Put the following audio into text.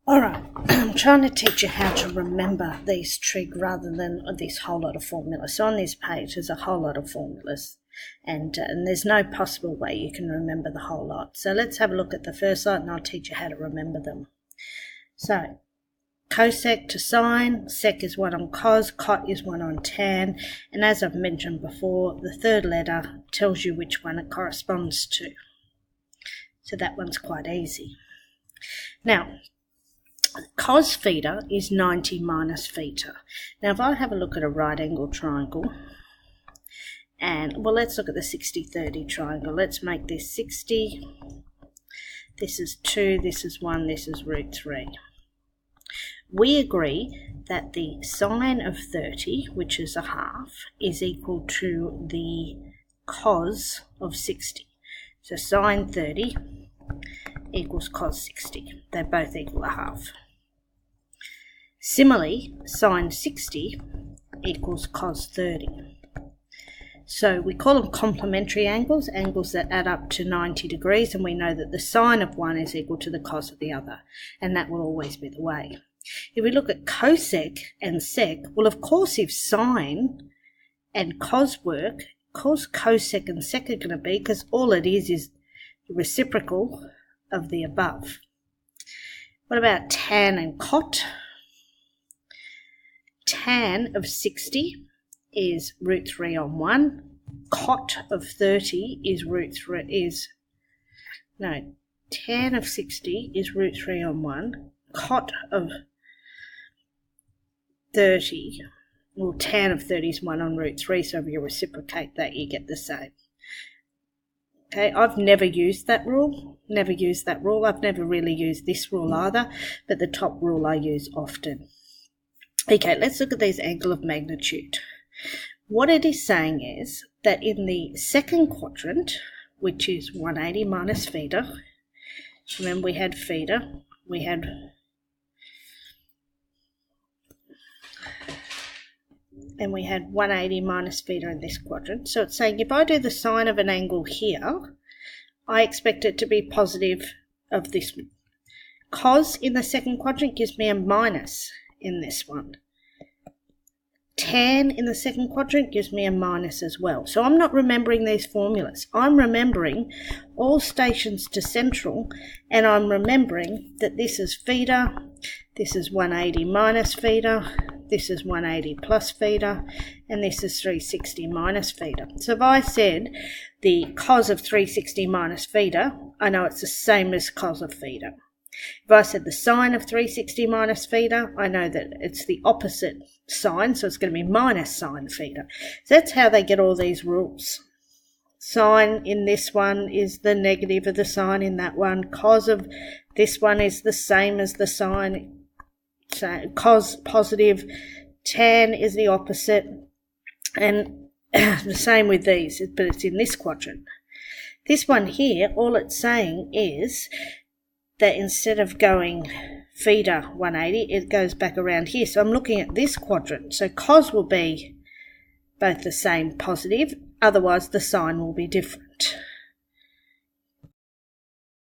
Alright, I'm trying to teach you how to remember these trig rather than this whole lot of formulas. So on this page there's a whole lot of formulas and there's no possible way you can remember the whole lot. So let's have a look at the first lot and I'll teach you how to remember them. So cosec to sine, sec is 1 on cos, cot is 1 on tan, and as I've mentioned before, the third letter tells you which one it corresponds to. So that one's quite easy. Now, cos theta is 90 minus theta. Now if I have a look at a right angle triangle, and well, let's look at the 60-30 triangle. Let's make this 60, this is 2, this is 1, this is root 3. We agree that the sine of 30, which is a half, is equal to the cos of 60. So sine 30 equals cos 60. They both equal a half. Similarly, sine 60 equals cos 30. So we call them complementary angles, angles that add up to 90 degrees, and we know that the sine of one is equal to the cos of the other, and that will always be the way. If we look at cosec and sec, well, of course, if sine and cos work, of course cosec and sec are going to be, because all it is the reciprocal of the above. What about tan and cot? Tan of 60 is root 3 on 1. Cot of 30 is tan of 60 is root 3 on 1. Cot of 30, well, tan of 30 is 1 on root 3, so if you reciprocate that, you get the same. Okay, I've never used that rule. I've never really used this rule either, but the top rule I use often. Okay, let's look at these angle of magnitude. What it is saying is that in the second quadrant, which is 180 minus theta, remember we had theta, we had 180 minus theta in this quadrant. So it's saying if I do the sine of an angle here, I expect it to be positive of this one. Cos in the second quadrant gives me a minus in this one. Tan in the second quadrant gives me a minus as well. So I'm not remembering these formulas. I'm remembering all stations to central, and I'm remembering that this is theta, this is 180 minus theta, this is 180 plus theta, and this is 360 minus theta. So if I said the cos of 360 minus theta, I know it's the same as cos of theta. If I said the sine of 360 minus theta, I know that it's the opposite sign, so it's going to be minus sine theta. So that's how they get all these rules. Sine in this one is the negative of the sine in that one. Cos of this one is the same as the sine. So cos positive, tan is the opposite, and the same with these, but it's in this quadrant. This one here, all it's saying is that instead of going theta 180, it goes back around here. So I'm looking at this quadrant. So cos will be both the same positive, otherwise the sign will be different.